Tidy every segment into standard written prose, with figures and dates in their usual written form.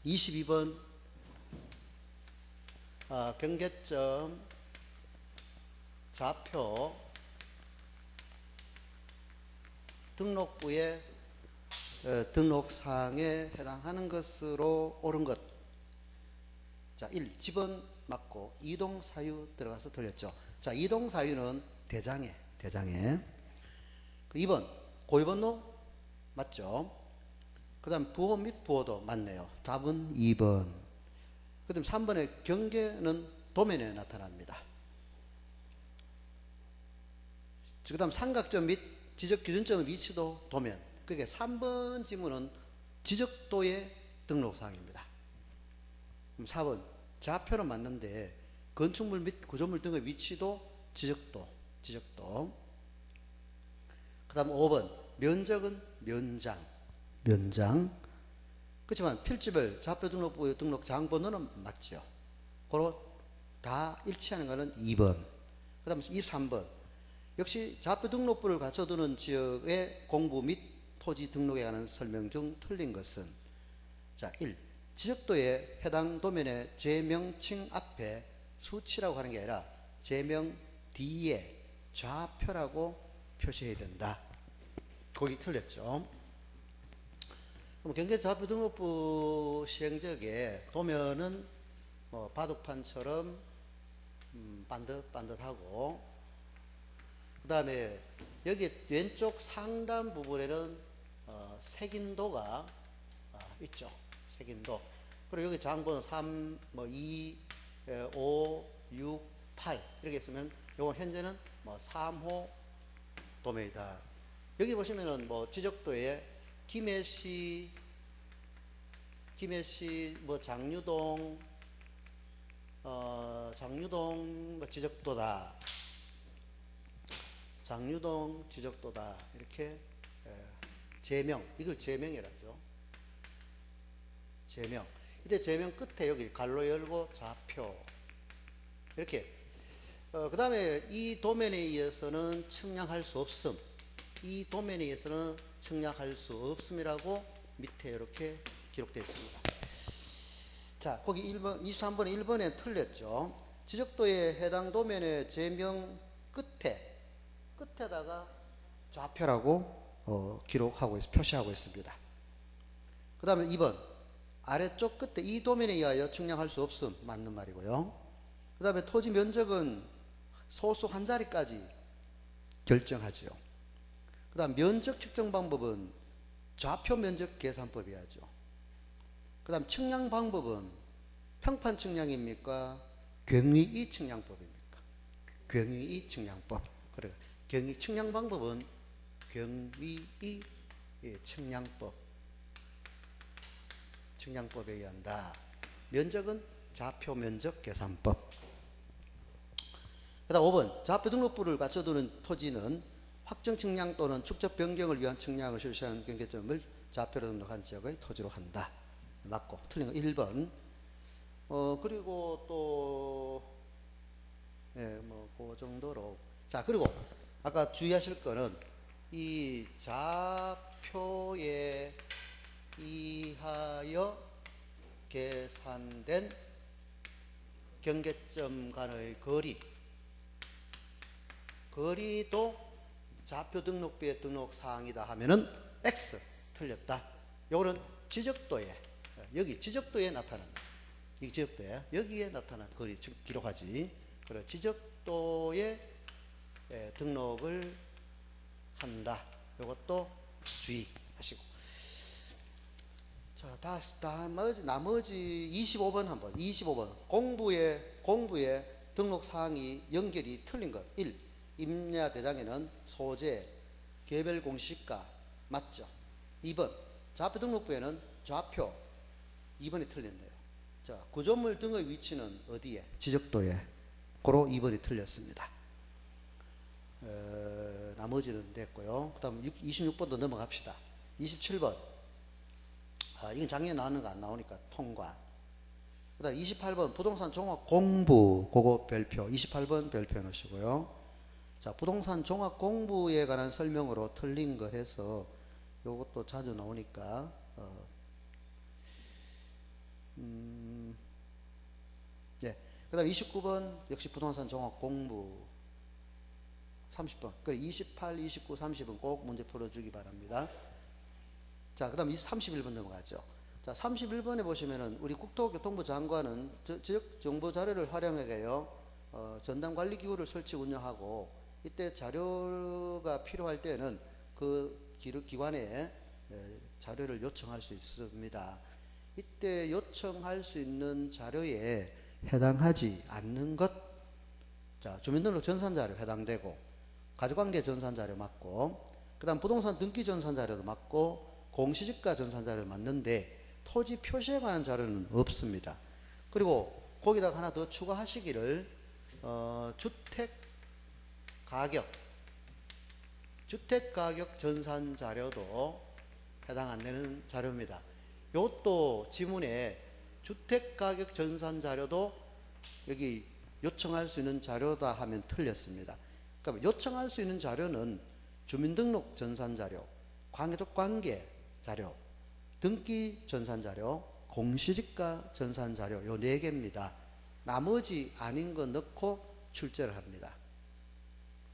22번 경계점 좌표 등록부의 등록사항에 해당하는 것으로 옳은 것. 자, 1. 집은 맞고 이동사유 들어가서 틀렸죠. 자, 이동사유는 대장에. 그 2번 고유번호 맞죠. 그 다음 부호 및 부호도 맞네요. 답은 2번. 그 다음 3번의 경계는 도면에 나타납니다. 그 다음 삼각점 및 지적기준점의 위치도 도면. 그러니까 3번 지문은 지적도의 등록사항입니다. 4번 좌표는 맞는데 건축물 및 구조물 등의 위치도 지적도. 그 다음 5번 면적은 면장. 그렇지만 필지별 좌표 등록부 등록 장번호는 맞죠. 그로 다 일치하는 것은 2번. 그 다음 23번 역시 좌표 등록부를 갖춰두는 지역의 공부 및 토지 등록에 관한 설명 중 틀린 것은, 자, 1. 지적도에 해당 도면의 제명칭 앞에 수치라고 하는 게 아니라 제명 뒤에 좌표라고 표시해야 된다. 거기 틀렸죠. 그럼 경계 좌표 등록부 시행지역에 도면은 뭐 바둑판처럼 반듯하고, 그 다음에 여기 왼쪽 상단 부분에는 색인도가 있죠. 색인도. 그리고 여기 장번호 3, 2, 5, 6, 8 이렇게 있으면 요건 현재는 3호 도면이다. 여기 보시면은 지적도에 김해시 장유동 지적도다. 장유동 지적도다. 이렇게 제명, 이걸 제명이라죠. 제명. 이때 제명 끝에 여기 갈로 열고 좌표. 이렇게. 그 다음에 이 도면에 의해서는 측량할 수 없음. 이 도면에 의해서는 측량할 수 없음이라고 밑에 이렇게 기록되어 있습니다. 자, 거기 1번, 23번에 1번에 틀렸죠. 지적도에 해당 도면의 제명 끝에다가 좌표라고 표시하고 있습니다. 그 다음에 2번 아래쪽 끝에 이 도면에 의하여 측량할 수 없음 맞는 말이고요. 그 다음에 토지 면적은 소수 한 자리까지 결정하죠. 그 다음 면적 측정 방법은 좌표 면적 계산법이야죠. 그 다음 측량 방법은 평판 측량입니까? 경위이 측량법입니까? 경위이 측량법. 그래. 경위 측량 방법은 경위이 측량법에 의한다. 면적은 좌표 면적 계산법. 그 다음 5번 좌표 등록부를 갖춰두는 토지는 확정 측량 또는 축적 변경을 위한 측량을 실시하는 경계점을 좌표로 등록한 지역의 토지로 한다. 맞고. 틀린 거 1번. 그리고 또 그 정도로. 자, 그리고 아까 주의하실 거는 이 좌표에 의하여 계산된 경계점 간의 거리도 좌표 등록부의 등록 사항이다 하면은 X 틀렸다. 요거는 지적도에, 여기 지적도에 나타납니다. 이 지적도에 여기에 나타난 거리 즉 기록하지. 그래, 지적도에 등록을 한다. 요것도 주의하시고. 자, 나머지 25번 한번. 25번 공부에 등록 사항이 연결이 틀린 것. 1. 임야 대장에는 소재, 개별 공시가 맞죠. 2번 좌표 등록부에는 좌표. 2번이 틀렸네요. 자, 구조물 등의 위치는 어디에? 지적도에. 고로 2번이 틀렸습니다. 나머지는 됐고요. 그 다음 26번도 넘어갑시다. 27번. 이건 작년에 나오는 거 안 나오니까 통과. 그 다음 28번 부동산 종합 공부. 그거 별표. 28번 별표 넣으시고요. 자, 부동산 종합 공부에 관한 설명으로 틀린 것 해서 요것도 자주 나오니까 그다음 29번 역시 부동산 종합 공부 30번. 그 28, 29, 30은 꼭 문제 풀어주기 바랍니다. 자, 그다음 31번 넘어가죠. 자, 31번에 보시면은 우리 국토교통부 장관은 지역 정보 자료를 활용하게요. 전담 관리 기구를 설치 운영하고 이때 자료가 필요할 때는 그 기관에 자료를 요청할 수 있습니다. 이때 요청할 수 있는 자료에 해당하지 않는 것, 자, 주민등록 전산 자료 해당되고 가족관계 전산 자료 맞고 그다음 부동산 등기 전산 자료도 맞고 공시지가 전산 자료 맞는데 토지 표시에 관한 자료는 없습니다. 그리고 거기다가 하나 더 추가하시기를 주택가격 전산 자료도 해당 안 되는 자료입니다. 이것도 지문에 주택가격 전산 자료도 여기 요청할 수 있는 자료다 하면 틀렸습니다. 그러니까 요청할 수 있는 자료는 주민등록 전산 자료, 가족관계 자료, 등기 전산 자료, 공시지가 전산 자료 요 4개입니다. 나머지 아닌 거 넣고 출제를 합니다.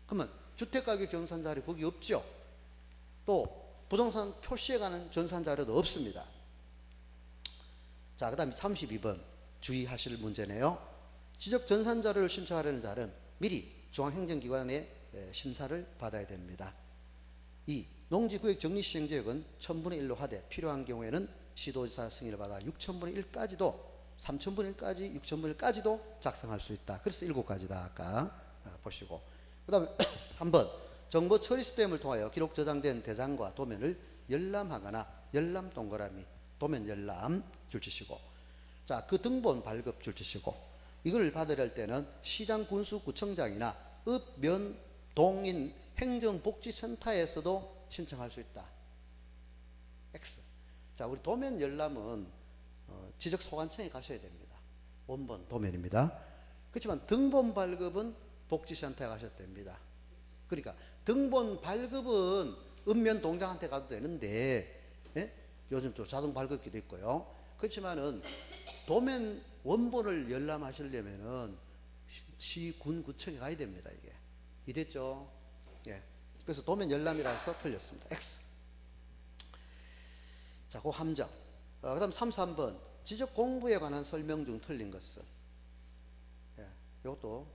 그러면 주택가격 전산 자료 거기 없죠. 또 부동산 표시에 관한 전산 자료도 없습니다. 자, 그 다음에 32번 주의하실 문제네요. 지적 전산 자료를 신청하려는 자는 미리 중앙행정기관의 심사를 받아야 됩니다. 2. 농지구역 정리시행지역은 1000분의 1로 하되 필요한 경우에는 시도지사 승인을 받아 6000분의 1까지도 3000분의 1까지 6000분의 1까지도 작성할 수 있다. 그래서 7가지다 아까 보시고 그 다음에 3번 정보 처리 시스템을 통하여 기록 저장된 대장과 도면을 열람하거나 열람 동그라미 도면 열람 줄치시고 자, 그 등본 발급 줄치시고 이걸 받으려 할 때는 시장 군수 구청장이나 읍, 면, 동인 행정복지센터에서도 신청할 수 있다. X. 자, 우리 도면 열람은 지적소관청에 가셔야 됩니다. 원본 도면입니다. 그렇지만 등본 발급은 복지센터에 가셔도 됩니다. 그러니까 등본 발급은 읍면 동장한테 가도 되는데 예? 요즘 또 자동 발급기도 있고요. 그렇지만은 도면 원본을 열람하시려면은 시군 구청에 가야 됩니다. 이게 이됐죠? 예. 그래서 도면 열람이라서 틀렸습니다. X. 자, 그 함정. 그 다음 3번 지적 공부에 관한 설명 중 틀린 것은 예. 이것도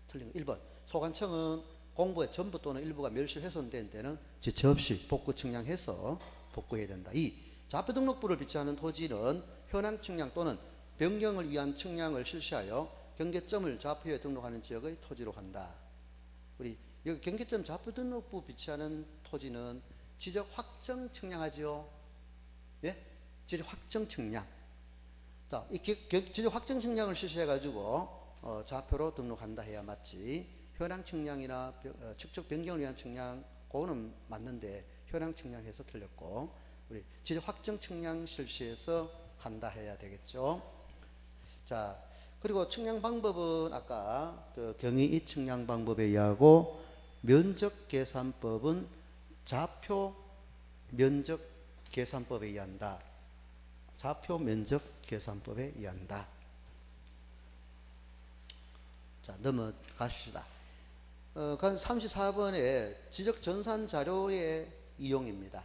틀린 거 1번 소관청은 공부의 전부 또는 일부가 멸실 훼손된 때는 지체 없이 복구 측량해서 복구해야 된다. 2. 좌표 등록부를 비치하는 토지는 현황 측량 또는 변경을 위한 측량을 실시하여 경계점을 좌표에 등록하는 지역의 토지로 한다. 우리 여기 경계점 좌표 등록부 비치하는 토지는 지적 확정 측량하지요. 예? 지적 확정 측량. 자, 이 지적 확정 측량을 실시해 가지고 좌표로 등록한다 해야 맞지. 현황 측량이나 측적 변경을 위한 측량 그거는 맞는데 현황 측량해서 틀렸고 우리 지적 확정 측량 실시해서 한다 해야 되겠죠. 자, 그리고 측량 방법은 아까 그 경위 측량 방법에 의하고 면적 계산법은 좌표 면적 계산법에 의한다. 좌표 면적 계산법에 의한다. 자, 넘어가시다. 그럼 34번에 지적 전산 자료의 이용입니다.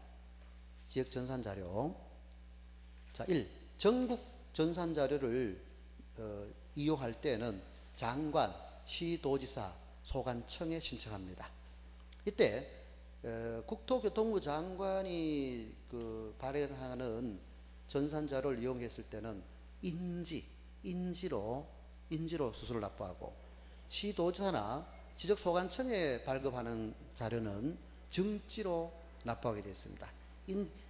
지역 전산 자료. 자, 1. 전국 전산 자료를 이용할 때는 장관, 시도지사, 소관청에 신청합니다. 이때 국토교통부 장관이 발행하는 전산 자료를 이용했을 때는 인지로 수수료를 납부하고 시도지사나 지적소관청에 발급하는 자료는 증지로 납부하게 되어 있습니다.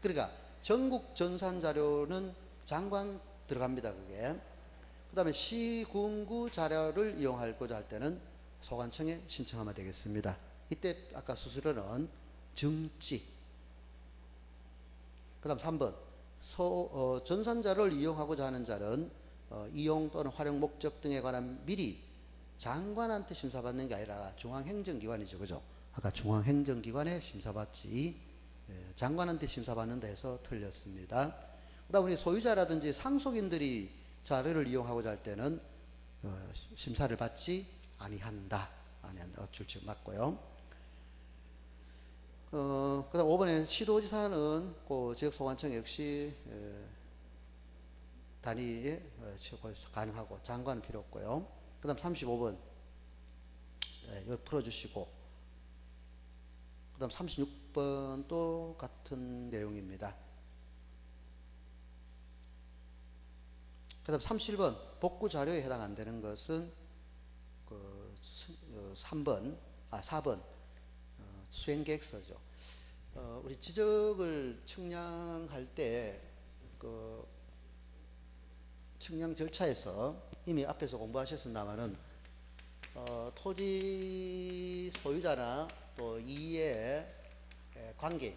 그러니까 전국 전산 자료는 장관 들어갑니다. 그게. 그 다음에 시군구 자료를 이용하고자 할 때는 소관청에 신청하면 되겠습니다. 이때 아까 수수료는 증지. 그 다음 3번 전산 자료를 이용하고자 하는 자는 이용 또는 활용 목적 등에 관한 미리 장관한테 심사받는 게 아니라 중앙행정기관이죠. 그죠? 아까 중앙행정기관에 심사받지 장관한테 심사받는다 해서 틀렸습니다. 그 다음 우리 소유자라든지 상속인들이 자료를 이용하고자 할 때는 심사를 받지 아니한다. 줄줄 맞고요. 그다음 5번에 시도지사는 그 지역소관청 역시 단위에 가능하고 장관은 필요 없고요. 그다음 35번 이걸 풀어주시고, 그다음 36번 또 같은 내용입니다. 그다음 37번 복구 자료에 해당 안 되는 것은 4번 수행계획서죠. 우리 지적을 측량할 때 측량 절차에서 이미 앞에서 공부하셨습니다만은 토지 소유자나 또 이해 관계인이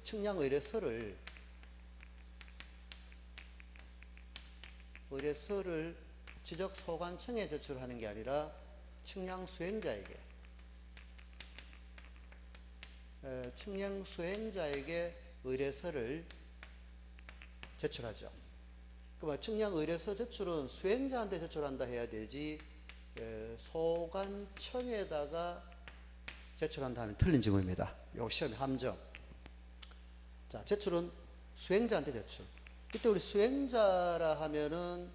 측량 의뢰서를 지적소관청에 제출하는 게 아니라 측량 수행자에게 의뢰서를 제출하죠. 그러면 측량 의뢰서 제출은 수행자한테 제출한다 해야 되지, 소관청에다가 제출한다 하면 틀린 지문입니다. 요 시험의 함정. 자, 제출은 수행자한테 제출. 이때 우리 수행자라 하면은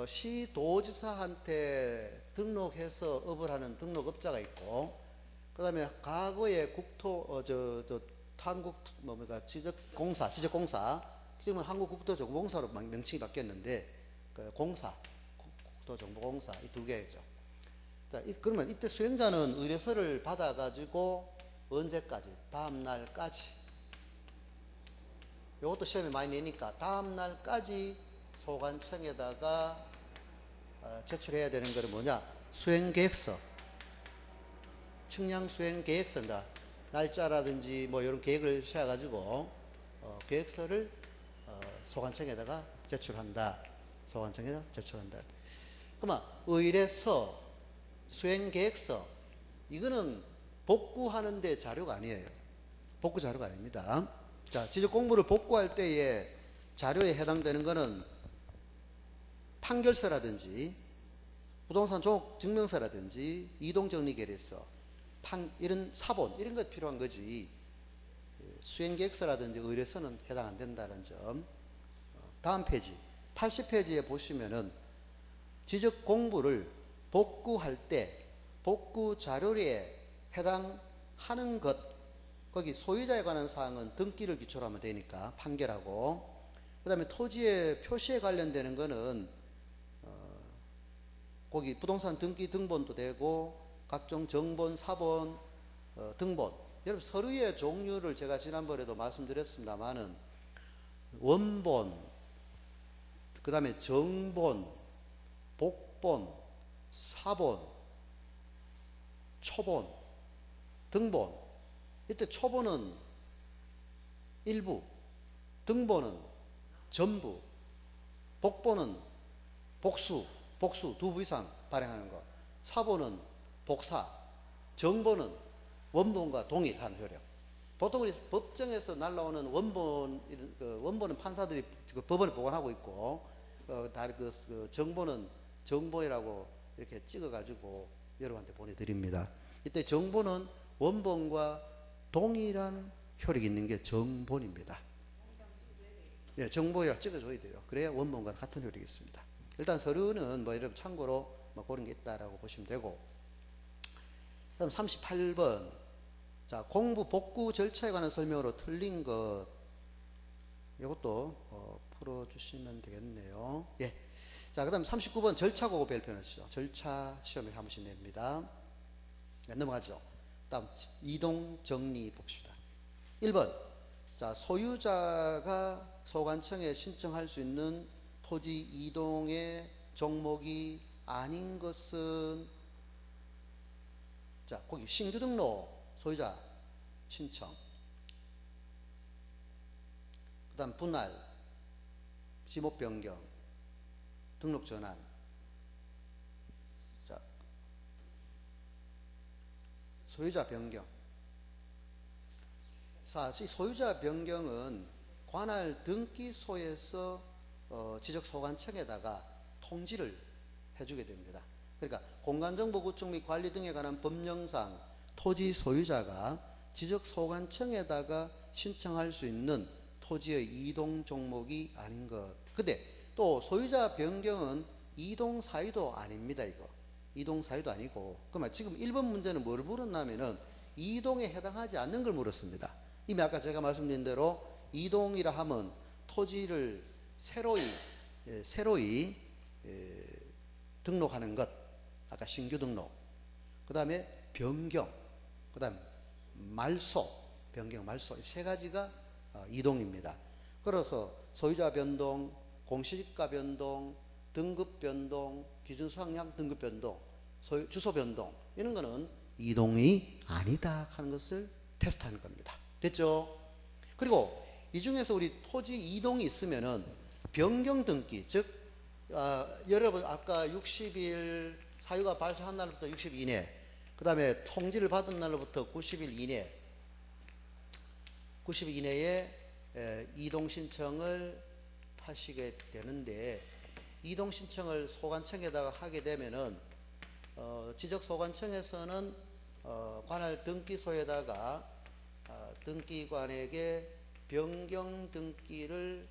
시도지사한테 등록해서 업을 하는 등록업자가 있고, 그 다음에 과거에 지적공사, 지금은 한국국토정보공사로 명칭이 바뀌었는데, 국토정보공사 이 두 개죠. 자, 그러면 이때 수행자는 의뢰서를 받아가지고 언제까지? 다음 날까지. 이것도 시험에 많이 내니까 다음 날까지 소관청에다가 제출해야 되는 것은 뭐냐? 수행계획서. 측량 수행계획서입니다. 날짜라든지 뭐 이런 계획을 세워가지고 계획서를 소관청에다가 제출한다. 그러면 의뢰서, 수행계획서, 이거는 복구하는데 자료가 아니에요. 복구 자료가 아닙니다. 자, 지적공부를 복구할 때에 자료에 해당되는 것은 판결서라든지 부동산 종목증명서라든지 이동정리계획서, 이런 사본, 이런 것 필요한 거지, 수행계획서라든지 의뢰서는 해당 안 된다는 점. 다음 페이지 80페이지에 보시면은 지적공부를 복구할 때 복구 자료에 해당하는 것, 거기 소유자에 관한 사항은 등기를 기초로 하면 되니까 판결하고, 그 다음에 토지의 표시에 관련되는 거는 거기 부동산 등기 등본도 되고 각종 정본, 사본, 등본. 여러분 서류의 종류를 제가 지난번에도 말씀드렸습니다만은 원본, 그 다음에 정본, 복본, 사본, 초본, 등본. 이때 초본은 일부, 등본은 전부, 복본은 복수 두 부 이상 발행하는 것, 사본은 복사, 정본은 원본과 동일한 효력. 보통 우리 법정에서 날라오는 원본은 판사들이 법원에 보관하고 있고, 정본은 정본이라고 이렇게 찍어가지고 여러분한테 보내드립니다. 이때 정본은 원본과 동일한 효력이 있는 게 정본입니다. 예, 정본이라 찍어줘야 돼요. 그래야 원본과 같은 효력이 있습니다. 일단 서류는 뭐 여러분 참고로 뭐 그런 게 있다라고 보시면 되고, 그다음 38번. 자, 공부 복구 절차에 관한 설명으로 틀린 것, 이것도 풀어주시면 되겠네요. 예. 자, 그 다음 39번 절차 고급 별표하시죠. 절차 시험에 한 번씩 냅니다. 네, 넘어가죠. 다음 이동 정리 봅시다. 1번. 자, 소유자가 소관청에 신청할 수 있는 토지 이동의 종목이 아닌 것은, 자, 거기 신규 등록 소유자 신청, 그 다음 분할, 지목 변경, 등록 전환. 자, 소유자 변경. 자, 이 소유자 변경은 관할 등기소에서 지적소관청에다가 통지를 해주게 됩니다. 그러니까 공간정보 구축 및 관리 등에 관한 법령상 토지 소유자가 지적소관청에다가 신청할 수 있는 토지의 이동 종목이 아닌 것. 근데 또 소유자 변경은 이동 사유도 아닙니다. 이거 이동 사유도 아니고, 그러면 지금 1번 문제는 뭘 물었냐면은 이동에 해당하지 않는 걸 물었습니다. 이미 아까 제가 말씀드린 대로 이동이라 하면 토지를 새로이 등록하는 것, 아까 신규 등록, 그 다음에 변경, 그 다음 말소, 변경, 말소, 세 가지가 이동입니다. 그래서 소유자 변동, 공시지가 변동, 등급 변동, 기준 수확량 등급 변동, 주소 변동, 이런 거는 이동이 아니다 하는 것을 테스트하는 겁니다. 됐죠? 그리고 이 중에서 우리 토지 이동이 있으면은 변경 등기, 즉 여러분 아까 60일 사유가 발생한 날부터 60일 이내, 그 다음에 통지를 받은 날로부터 90일 이내, 90일 이내에 이동 신청을 하시게 되는데, 이동 신청을 소관청에다가 하게 되면은 지적소관청에서는 관할 등기소에다가 등기관에게 변경 등기를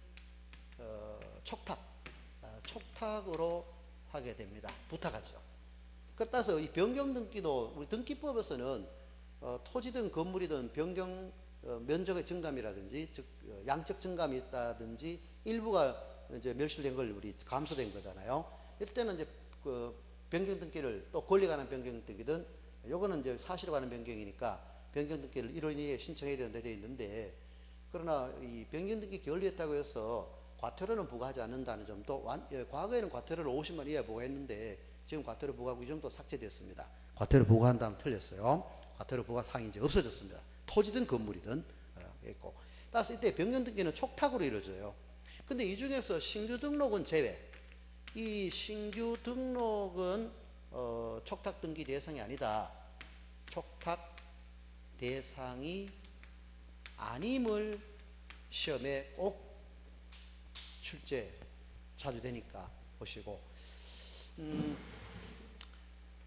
촉탁으로 하게 됩니다. 부탁하죠. 따라서 이 변경 등기도 우리 등기법에서는 토지든 건물이든 변경 면적의 증감이라든지, 즉 양적 증감이 있다든지 일부가 이제 멸실된 걸 우리 감소된 거잖아요. 이럴 때는 이제 그 변경 등기를, 또 권리 관한 변경 등기든, 요거는 이제 사실에 관한 변경이니까 변경 등기를 1월 2일에 신청해야 된다 되어 있는데, 그러나 이 변경 등기 결리했다고 해서 과태료는 부과하지 않는다는 점도, 과거에는 과태료를 50만 이하에 부과했는데 지금 과태료 부과하고 이 정도 삭제됐습니다. 과태료 부과한다면 틀렸어요. 과태료 부과 사항이 이제 없어졌습니다. 토지든 건물이든 있고. 따라서 이때 변경 등기는 촉탁으로 이루어져요. 근데 이 중에서 신규 등록은 제외. 이 신규 등록은 촉탁 등기 대상이 아니다. 촉탁 대상이 아님을 시험에 꼭 출제 자주 되니까 보시고.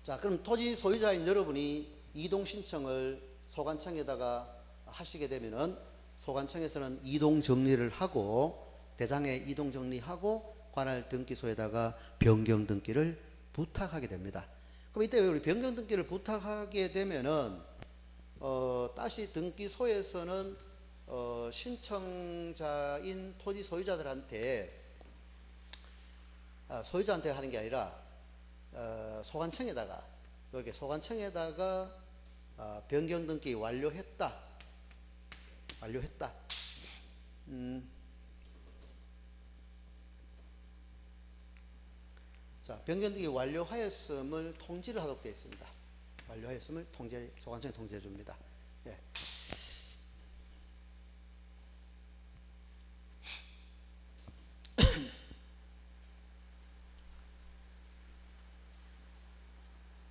자, 그럼 토지 소유자인 여러분이 이동 신청을 소관청에다가 하시게 되면은 소관청에서는 이동 정리를 하고, 대장에 이동 정리하고 관할 등기소에다가 변경 등기를 부탁하게 됩니다. 그럼 이때 우리 변경 등기를 부탁하게 되면은 다시 등기소에서는 신청자인 토지 소유자들한테 소유자한테 하는 게 아니라 소관청에다가, 여기 소관청에다가 변경 등기 완료했다. 자, 변경 등기 완료하였음을 통지를 하도록 되어 있습니다. 완료하였음을 소관청에 통지해 줍니다. 예.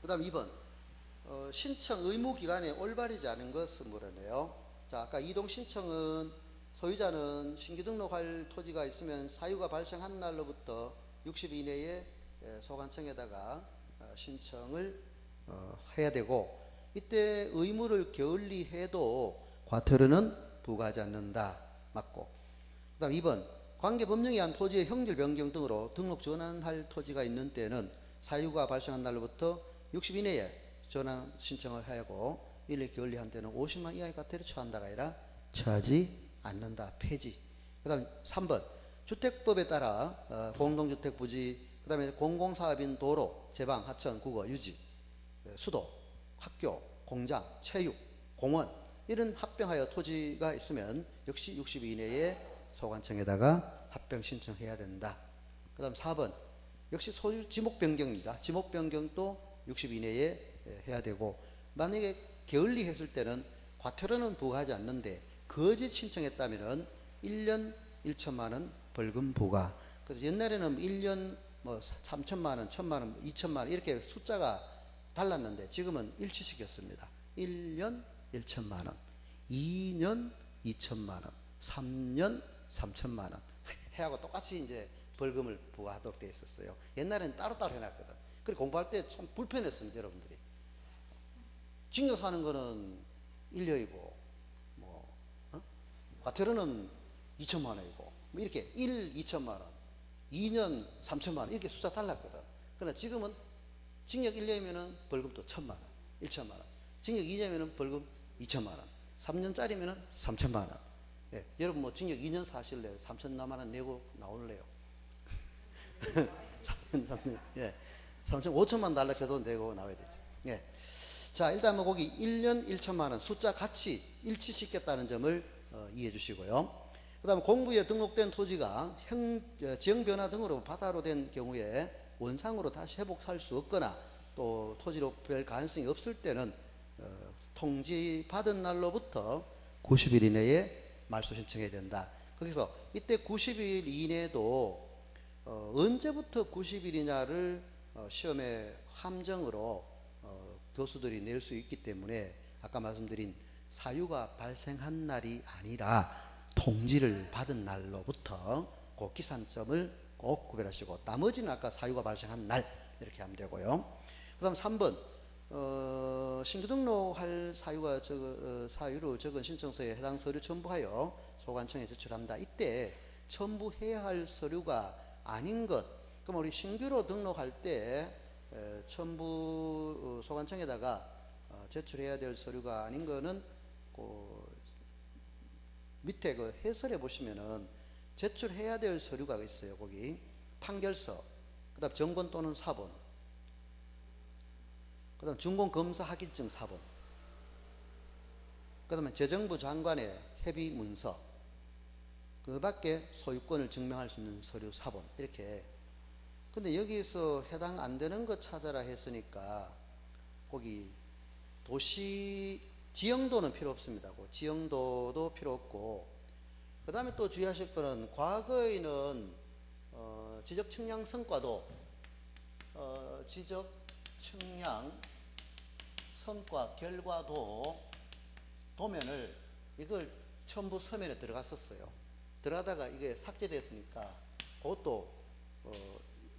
그 다음 2번. 신청 의무 기간에 올바르지 않은 것을 물어내요. 자, 아까 이동 신청은 소유자는 신규 등록할 토지가 있으면 사유가 발생한 날로부터 60일 이내에 소관청에다가 신청을 해야 되고, 이때 의무를 게을리해도 과태료는 부과하지 않는다. 맞고. 그 다음 2번. 관계법령에 의한 토지의 형질 변경 등으로 등록 전환할 토지가 있는 때는 사유가 발생한 날로부터 60일 이내에 전환 신청을 하고, 일일 게을리한 때는 50만 이하의 과태료 처한다가 아니라 처하지 않는다. 폐지. 그 다음 3번. 주택법에 따라 공동주택 부지, 그 다음에 공공사업인 도로, 제방, 하천, 국어, 유지, 수도, 학교, 공장, 체육, 공원, 이런 합병하여 토지가 있으면 역시 60일 이내에 소관청에다가 합병 신청해야 된다. 그 다음 4번. 역시 소유 지목 변경입니다. 지목 변경도 60일 이내에 해야 되고, 만약에 게을리 했을 때는 과태료는 부과하지 않는데 거짓 신청했다면은 1년 1천만 원 벌금 부과. 그래서 옛날에는 1년 뭐 3천만 원, 1천만 원, 2천만 원 이렇게 숫자가 달랐는데 지금은 일치시켰습니다. 1년 1천만 원, 2년 2천만 원, 3년 3천만 원 해하고 똑같이 이제 벌금을 부과하도록 되어 있었어요. 옛날에는 따로따로 해놨거든. 그리고 공부할 때 참 불편했습니다, 여러분들이. 징역 사는 거는 1년이고, 뭐, 과태료는 2천만 원이고, 뭐 이렇게 2천만 원, 2년 3천만 원, 이렇게 숫자 달랐거든. 그러나 지금은 징역 1년이면은 벌금도 1천만 원, 1천만 원. 징역 2년이면은 벌금 2천만 원. 3년짜리면은 3천만 원. 예, 여러분 뭐 징역 2년 사실래요? 3천만 원 내고 나올래요? 3년, 예. 3천, 5천만 달러 해도 내고 나와야 되지. 예. 자, 일단 뭐 거기 1년 1천만 원 숫자 같이 일치시켰다는 점을 이해해 주시고요. 그 다음에 공부에 등록된 토지가 지형 변화 등으로 바다로 된 경우에 원상으로 다시 회복할 수 없거나 또 토지로 별 가능성이 없을 때는 통지 받은 날로부터 90일 이내에 말소 신청해야 된다. 거기서 이때 90일 이내도 언제부터 90일이냐를 시험의 함정으로 교수들이 낼 수 있기 때문에 아까 말씀드린 사유가 발생한 날이 아니라 통지를 받은 날로부터 그 기산점을 꼭 구별하시고, 나머지는 아까 사유가 발생한 날 이렇게 하면 되고요. 그 다음 3번 신규 등록할 사유를 적은 신청서에 해당 서류 첨부하여 소관청에 제출한다. 이때 첨부해야 할 서류가 아닌 것, 그럼 우리 신규로 등록할 때 첨부 소관청에다가 제출해야 될 서류가 아닌 거는 그 밑에 그 해설에 보시면은 제출해야 될 서류가 있어요. 거기 판결서, 그다음 정본 또는 사본, 그다음 준공검사 확인증 사본, 그다음에 재정부 장관의 협의 문서, 그 밖에 소유권을 증명할 수 있는 서류 사본, 이렇게. 근데 여기서 해당 안 되는 것 찾아라 했으니까 거기 도시 지형도는 필요 없습니다. 지형도도 필요 없고, 그 다음에 또 주의하실 거는 과거에는 지적 측량 성과도 지적 측량 성과 결과도 도면을 이걸 첨부 서면에 들어갔었어요. 들어가다가 이게 삭제됐으니까 그것도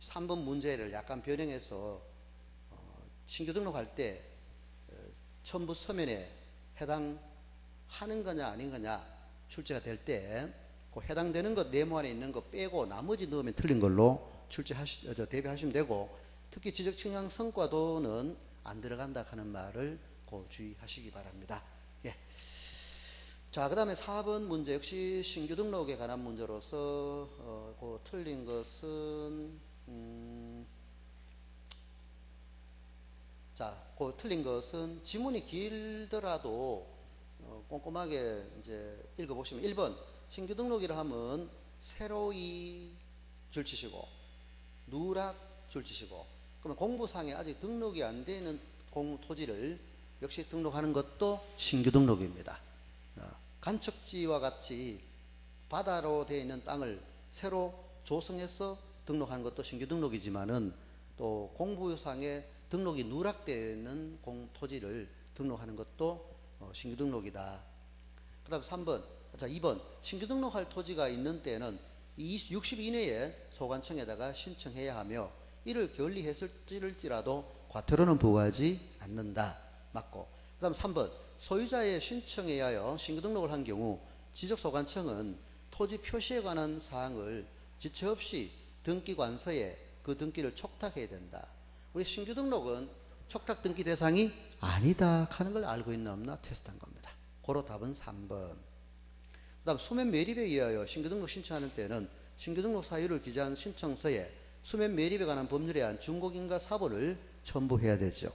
3번 문제를 약간 변형해서 신규 등록할 때 첨부 서면에 해당하는 거냐 아닌 거냐 출제가 될 때 그 해당되는 것 네모 안에 있는 거 빼고 나머지 넣으면 틀린 걸로 대비하시면 되고, 특히 지적 측량 성과도는 안 들어간다 하는 말을 주의하시기 바랍니다. 예. 자, 그 다음에 4번 문제 역시 신규 등록에 관한 문제로서 그 틀린 것은 그 틀린 것은 지문이 길더라도 꼼꼼하게 이제 읽어보시면 1번 신규 등록이라 하면 새로이 줄치시고 누락 줄치시고, 그러면 공부상에 아직 등록이 안 되는 토지를 역시 등록하는 것도 신규 등록입니다. 간척지와 같이 바다로 되어 있는 땅을 새로 조성해서 등록하는 것도 신규 등록이지만은 또 공부상에 등록이 누락되는 토지를 등록하는 것도 신규 등록이다. 그 다음 2번 신규 등록할 토지가 있는 때는 60 이내에 소관청에다가 신청해야 하며 이를 게을리했을지라도 과태료는 부과하지 않는다. 맞고, 그 다음 3번 소유자의 신청에 의하여 신규 등록을 한 경우 지적소관청은 토지 표시에 관한 사항을 지체 없이 등기관서에 그 등기를 촉탁해야 된다. 우리 신규 등록은 촉탁 등기 대상이 아니다 하는 걸 알고 있나 없나 테스트한 겁니다. 고로 답은 3번. 그 다음 수면 매립에 의하여 신규 등록 신청하는 때는 신규 등록 사유를 기재한 신청서에 수면 매립에 관한 법률에 의한 준공인가 사본을 첨부해야 되죠.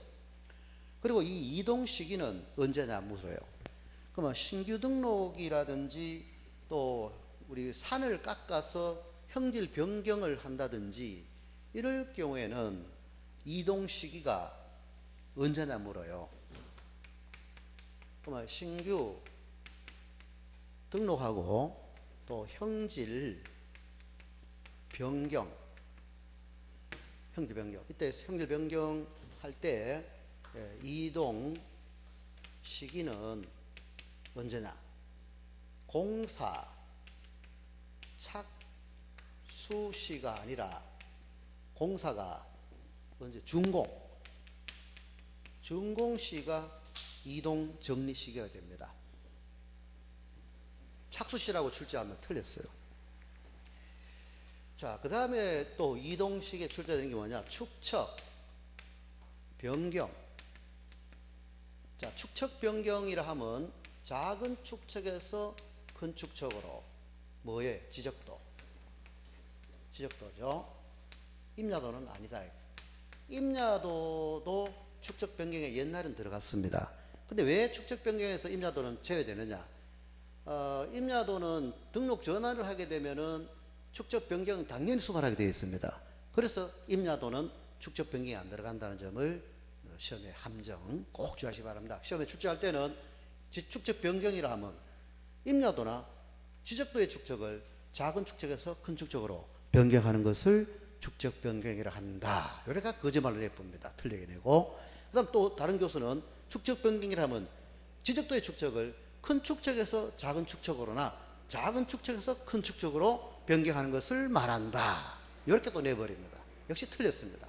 그리고 이 이동 시기는 언제냐 물어요. 그러면 신규 등록이라든지 또 우리 산을 깎아서 형질 변경을 한다든지 이럴 경우에는 이동 시기가 언제냐 물어요. 그러면 신규 등록하고 또 형질 변경, 이때 형질 변경 할 때 이동 시기는 언제냐? 공사, 착수, 수시가 아니라 공사가 언제 준공시가 이동 정리 시기가 됩니다. 착수시라고 출제하면 틀렸어요. 자, 그 다음에 또 이동 시기에 출제되는 게 뭐냐? 축척, 변경. 자, 축척 변경이라 하면 작은 축척에서 큰 축척으로 뭐에? 지적도죠. 임야도는 아니다. 임야도도 축척 변경에 옛날엔 들어갔습니다. 근데 왜 축척 변경에서 임야도는 제외되느냐? 임야도는 등록 전환을 하게 되면은 축척 변경 당연히 수반하게 되어 있습니다. 그래서 임야도는 축척 변경이 안 들어간다는 점을 시험에 함정 꼭 주의하시기 바랍니다. 시험에 출제할 때는 축척 변경이라 하면 임야도나 지적도의 축척을 작은 축척에서 큰 축척으로 변경하는 것을 축척 변경이라 한다. 요래가 거짓말을 내쁩니다. 틀리게 내고. 그 다음 또 다른 교수는 축척 변경이라 하면 지적도의 축척을 큰 축척에서 작은 축척으로나 작은 축척에서 큰 축척으로 변경하는 것을 말한다. 이렇게 또 내버립니다. 역시 틀렸습니다.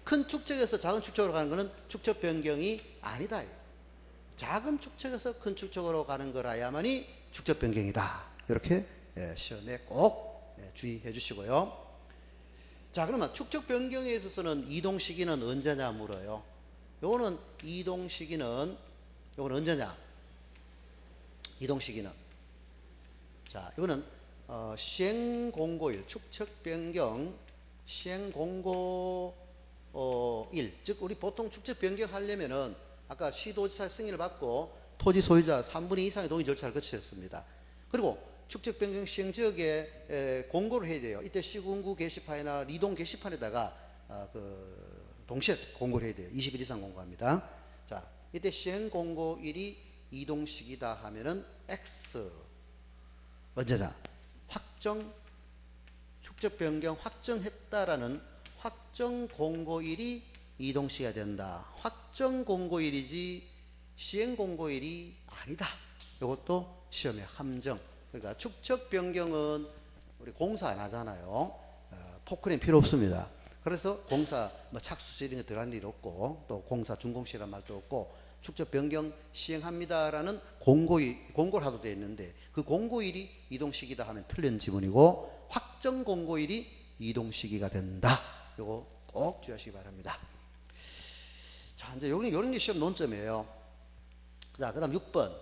큰 축척에서 작은 축척으로 가는 것은 축척 변경이 아니다. 작은 축척에서 큰 축척으로 가는 거라야만이 축척 변경이다. 이렇게 시험에 꼭 주의해 주시고요. 자, 그러면 축척 변경에 있어서는 이동 시기는 언제냐 물어요. 요거는 이동 시기는 요거는 언제냐? 이동 시기는 자, 이거는 시행 공고일, 축척 변경 시행 공고일, 즉 우리 보통 축척 변경 하려면은 아까 시도지사 승인을 받고 토지 소유자 3분의 2 이상의 동의 절차를 거쳤습니다. 그리고 축척 변경 시행 지역에 공고를 해야 돼요. 이때 시군구 게시판이나 리동 게시판에다가 동시에 공고를 해야 돼요. 20일 이상 공고합니다. 자, 이때 시행 공고일이 이동 시기다 하면은 X 언제나 확정 축척 변경 확정했다라는 확정 공고일이 이동 시기가 된다. 확정 공고일이지 시행 공고일이 아니다. 이것도 시험의 함정. 그러니까 축척 변경은 우리 공사 안 하잖아요. 포크레인 필요 없습니다. 그래서 공사 착수시 이런 게 들어갈 일 없고 또 공사 준공시라는 말도 없고 축척 변경 시행합니다라는 공고를 하도 되어 있는데 그 공고일이 이동 시기다 하면 틀린 지문이고 확정 공고일이 이동 시기가 된다. 이거 꼭 주의하시기 바랍니다. 자, 이제 이런 게 시험 논점이에요. 자, 그 다음 6번.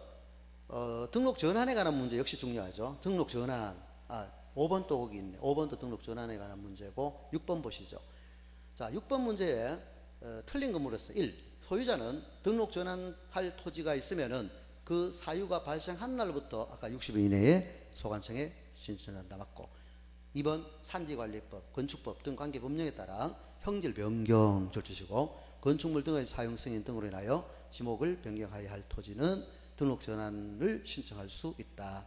등록 전환에 관한 문제 역시 중요하죠. 등록 전환. 5번 또 거기 있네. 5번도 등록 전환에 관한 문제고 6번 보시죠. 자, 6번 문제에 틀린 거 물었어요. 1. 소유자는 등록 전환할 토지가 있으면은 그 사유가 발생한 날부터 아까 60일 이내에 소관청에 신청한다. 맞고. 2번 산지관리법, 건축법 등 관계 법령에 따라 형질 변경 절주시고 건축물 등의 사용 승인 등으로 인하여 지목을 변경하여야 할 토지는 등록 전환을 신청할 수 있다.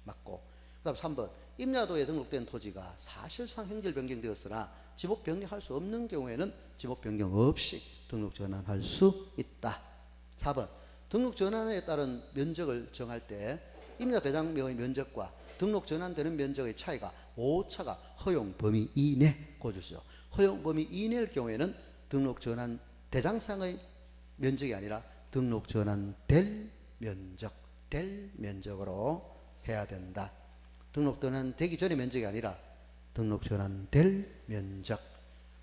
맞고. 그 다음 3번 임야도에 등록된 토지가 사실상 형질 변경되었으나 지목 변경할 수 없는 경우에는 지목 변경 없이 등록 전환할 수 있다. 4번 등록 전환에 따른 면적을 정할 때 임야 대장명의 면적과 등록 전환되는 면적의 차이가 오차가 허용 범위 이내 고주시죠. 허용 범위 이내일 경우에는 등록 전환 대장상의 면적이 아니라 등록 전환될 면적으로 해야 된다. 등록 전환되기 전의 면적이 아니라 등록 전환될 면적.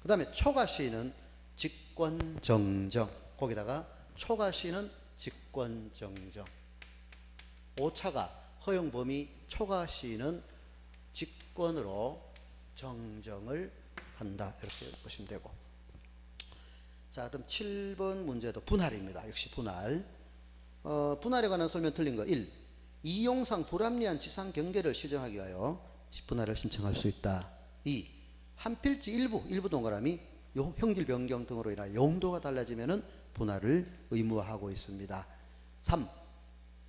그 다음에 초과시는 직권정정. 거기다가 초과시는 직권정정. 오차가 허용 범위 초과시는 직권으로 정정을 한다. 이렇게 보시면 되고. 자, 그럼 7번 문제도 분할입니다. 역시 분할. 분할에 관한 설명 틀린 거 1. 이용상 불합리한 지상 경계를 시정하기 위하여 분할을 신청할 수 있다. 2. 한 필지 일부 동그라미 형질 변경 등으로 인하여 용도가 달라지면은 분할을 의무화하고 있습니다. 3.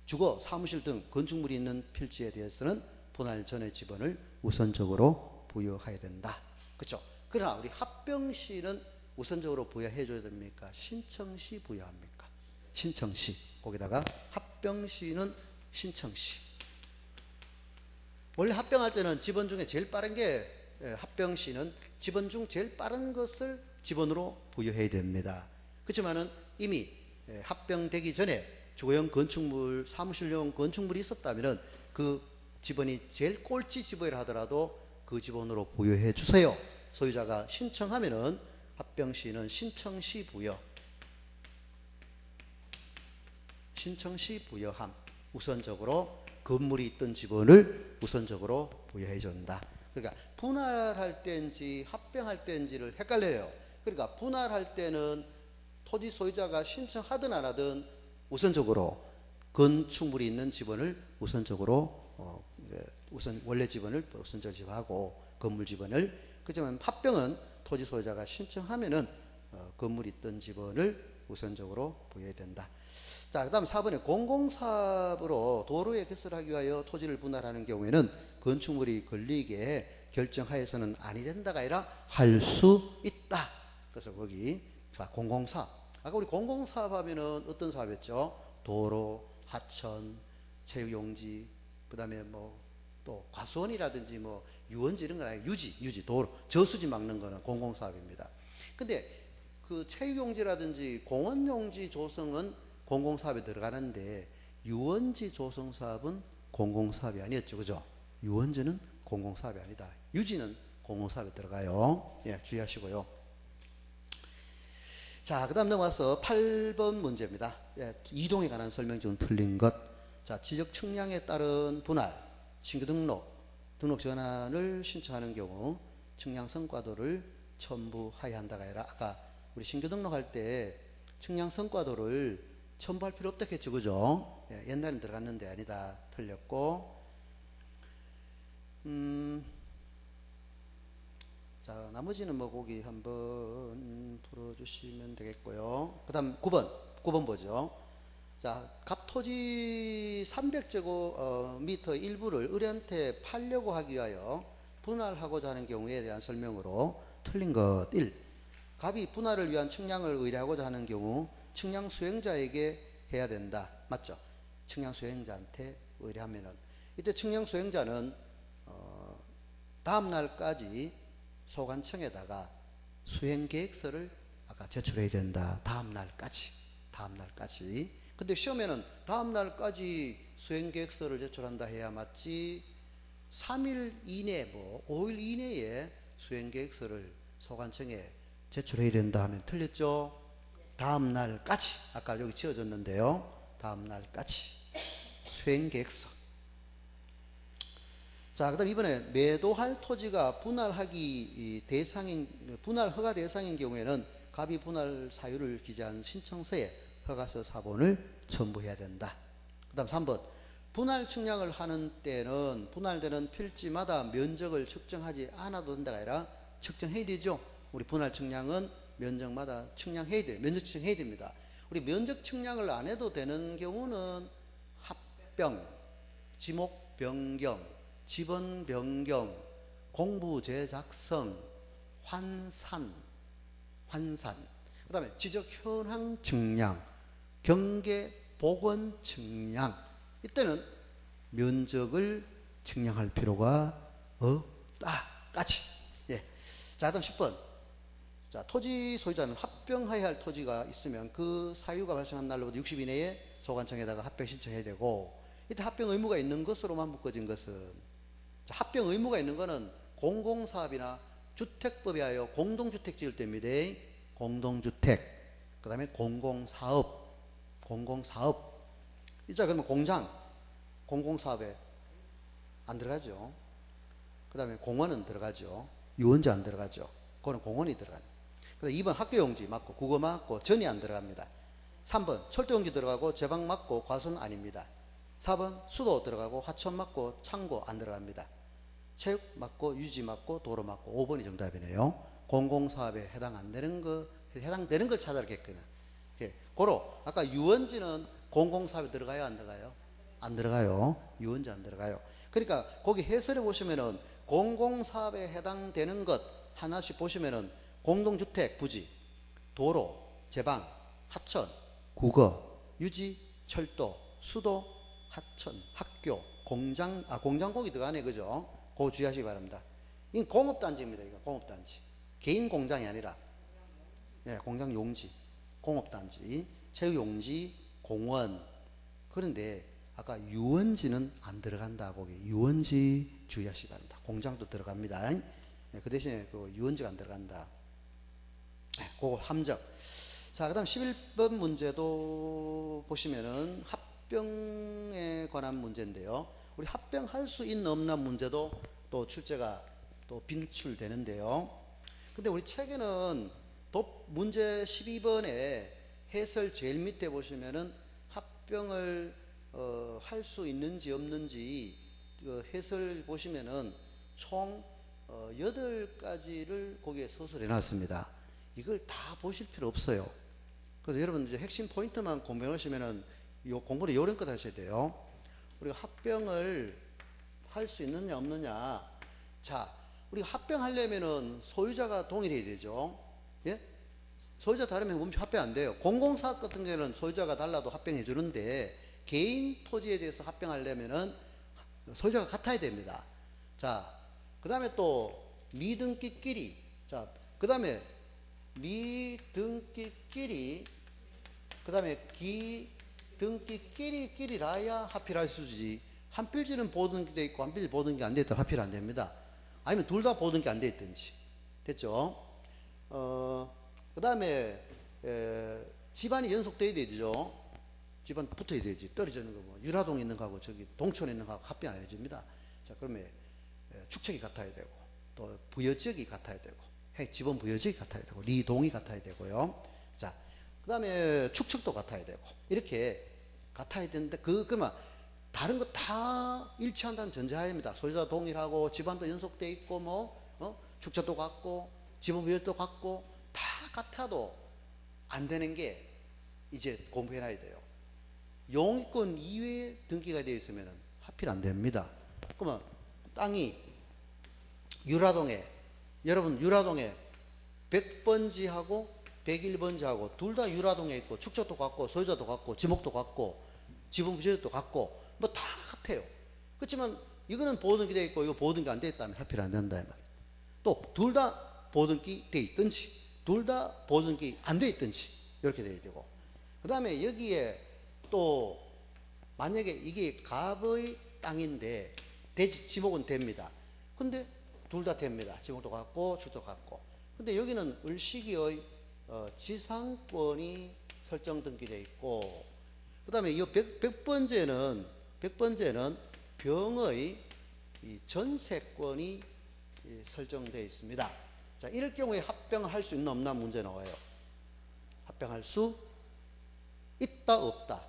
주거, 사무실 등 건축물이 있는 필지에 대해서는 분할 전의 지번을 우선적으로 부여해야 된다. 그렇죠? 그러나 우리 합병시는 우선적으로 부여해 줘야 됩니까? 신청시 부여합니까? 신청시. 거기다가 합병시는 신청시. 원래 합병할 때는 지번 중에 제일 빠른 게 합병시는 지번 중 제일 빠른 것을 지번으로 부여해야 됩니다. 그렇지만은 이미 합병되기 전에 주거용 건축물, 사무실용 건축물이 있었다면은 그 지번이 제일 꼴찌 지번이라 하더라도 그 지번으로 부여해 주세요. 소유자가 신청하면은 합병시는 신청시 부여, 신청시 부여함, 우선적으로 건물이 있던 지번을 우선적으로 부여해 준다. 그러니까 분할할 때인지 합병할 때인지를 헷갈려요. 그러니까 분할할 때는 토지 소유자가 신청하든 안 하든 우선적으로 건축물이 있는 지번을 우선적으로 우선 원래 지번을 우선적으로 지번하고 건물 지번을, 그렇지만 합병은 토지 소유자가 신청하면은 건물이 있던 지번을 우선적으로 부여해야 된다. 자, 그 다음 4번에 공공사업으로 도로에 개설하기 위하여 토지를 분할하는 경우에는 건축물이 걸리게 결정하여서는 아니 된다가 아니라 할 수 있다. 그래서 거기 자, 공공사업. 아까 우리 공공사업 하면은 어떤 사업이었죠? 도로, 하천, 체육용지, 그 다음에 뭐 또 과수원이라든지 뭐 유원지 이런 건 아니에요. 유지, 도로, 저수지 막는 거는 공공사업입니다. 근데 그 체육용지라든지 공원용지 조성은 공공사업에 들어가는데 유원지 조성 사업은 공공사업이 아니었죠. 그죠? 유원지는 공공사업이 아니다. 유지는 공공사업에 들어가요. 예, 주의하시고요. 자, 그 다음 넘어가서 8번 문제입니다. 예, 이동에 관한 설명 좀 틀린 것. 자, 지적 측량에 따른 분할, 신규 등록 전환을 신청하는 경우 측량 성과도를 첨부해야 한다가 아니라 아까 우리 신규 등록할 때 측량 성과도를 첨부할 필요 없다 했죠. 그죠? 예, 옛날엔 들어갔는데 아니다. 틀렸고. 자, 나머지는 뭐 거기 한번 풀어주시면 되겠고요. 그 다음 9번 보죠. 자, 갑토지 300제곱미터 일부를 을한테 팔려고 하기 위하여 분할하고자 하는 경우에 대한 설명으로 틀린 것 1. 갑이 분할을 위한 측량을 의뢰하고자 하는 경우 측량 수행자에게 해야 된다. 맞죠? 측량 수행자한테 의뢰하면은 이때 측량 수행자는 다음 날까지 소관청에다가 수행계획서를 아까 제출해야 된다. 다음 날까지. 근데 시험에는 다음 날까지 수행계획서를 제출한다 해야 맞지 3일 이내 뭐 5일 이내에 수행계획서를 소관청에 제출해야 된다 하면 틀렸죠? 다음 날까지. 아까 여기 지어졌는데요. 다음 날까지 수행계획서. 자, 그 다음 이번에 매도할 토지가 분할 허가 대상인 경우에는 갑이 분할 사유를 기재한 신청서에 허가서 사본을 첨부해야 된다. 그 다음 3번. 분할 측량을 하는 때는 분할되는 필지마다 면적을 측정하지 않아도 된다가 아니라 측정해야 되죠. 우리 분할 측량은 면적마다 측량해야 돼요. 면적 측정해야 됩니다. 우리 면적 측량을 안 해도 되는 경우는 합병, 지목 변경, 지번 변경, 공부 제작성, 환산, 그 다음에 지적 현황 측량, 경계 복원 측량. 이때는 면적을 측량할 필요가 없다까지. 예. 자, 다음 10번. 자, 토지 소유자는 합병해야 할 토지가 있으면 그 사유가 발생한 날로부터 60일 이내에 소관청에다가 합병 신청해야 되고, 이때 합병 의무가 있는 것으로만 묶어진 것은, 자, 합병 의무가 있는 것은 공공사업이나 주택법에 하여 공동주택 지을 때입니다. 공동주택. 그 다음에 공공사업. 이자 그러면 공장, 공공사업에 안 들어가죠. 그 다음에 공원은 들어가죠. 유원지 안 들어가죠. 그거는 공원이 들어가네. 그 다음 2번 학교용지 맞고 국어 맞고 전이 안 들어갑니다. 3번 철도용지 들어가고 제방 맞고 과수는 아닙니다. 4번 수도 들어가고 하천 맞고 창고 안 들어갑니다. 체육 맞고 유지 맞고 도로 맞고 5번이 정답이네요. 공공사업에 해당되는 걸 찾아겠거든요. 예, 고로 아까 유원지는 공공사업에 들어가요, 안 들어가요? 안 들어가요. 유원지 안 들어가요. 그러니까 거기 해설에 보시면은 공공사업에 해당되는 것 하나씩 보시면은 공동주택 부지, 도로, 제방, 하천, 국어, 유지, 철도, 수도, 하천, 학교, 공장고기 들어가네, 그죠? 그거 주의하시기 바랍니다. 이 공업단지입니다. 이거 공업단지. 개인 공장이 아니라, 예, 공장 용지, 공업단지, 체육용지, 공원. 그런데 아까 유원지는 안 들어간다. 거기 유원지 주의하시기 바랍니다. 공장도 들어갑니다. 예, 그 대신에 그 유원지가 안 들어간다. 예, 그거 함정. 자, 그 다음 11번 문제도 보시면은 합병에 관한 문제인데요. 우리 합병할 수 있는 없는 문제도 또 출제가 또 빈출되는데요. 근데 우리 책에는 문제 12번에 해설 제일 밑에 보시면은 합병을 할 수 있는지 없는지 해설 보시면은 총 8가지를 거기에 서술해 놨습니다. 이걸 다 보실 필요 없어요. 그래서 여러분 이제 핵심 포인트만 공부해 놓으시면은 공부를 요령껏 하셔야 돼요. 우리가 합병을 할 수 있느냐 없느냐. 자, 우리가 합병하려면은 소유자가 동일해야 되죠. 예? 소유자 다르면 합병 안 돼요. 공공사업 같은 경우에는 소유자가 달라도 합병해 주는데 개인 토지에 대해서 합병하려면은 소유자가 같아야 됩니다. 자, 그 다음에 또 미등기끼리. 자, 그 다음에 미등기끼리, 그 다음에 기등기끼리라야 합의할 수지. 한 필지는 보등기 돼 있고 한 필지 보등기 안 돼 있다면 합의를 안 됩니다. 아니면 둘 다 보등기 안 돼 있든지. 됐죠? 그 다음에 집안이 연속돼야 되죠. 집안 붙어야 되지. 떨어지는 거 뭐 유라동에 있는 거하고 저기 동촌에 있는 거하고 합병 안 해줍니다. 자, 그러면 축척이 같아야 되고 또 부여지역이 같아야 되고 지번 부여지역이 같아야 되고 리동이 같아야 되고요. 자, 그 다음에 축척도 같아야 되고 이렇게 같아야 되는데 그러면 다른 거 다 일치한다는 전제하에입니다. 소유자 동일하고 집안도 연속돼 있고 뭐 축척도 같고 지번 부여지역도 같고 다 같아도 안 되는 게 이제 공부해놔야 돼요. 용의권 이외에 등기가 되어 있으면 합의를 안 됩니다. 그러면 땅이 여러분 유라동에 100번지하고 101번지하고 둘 다 유라동에 있고 축척도 같고 소유자도 같고 지목도 같고 지분 부여지역도 같고 뭐 다 같아요. 그렇지만 이거는 보등기 되어 있고 이거 보등기 안 되어 있다면 합의를 안 된다. 또 둘 다 보등기 되어 있든지 둘 다 보등기 안 되어 있든지 이렇게 되어야 되고, 그 다음에 여기에 또 만약에 이게 갑의 땅인데 지목은 됩니다. 근데 둘 다 됩니다. 지목도 같고 축도 같고. 근데 여기는 을시기의 지상권이 설정 등기되어 있고, 그 다음에 이 100번째는 병의 이 전세권이 설정되어 있습니다. 자, 이럴 경우에 합병할 수 있나 없나 문제 나와요. 합병할 수 있다 없다?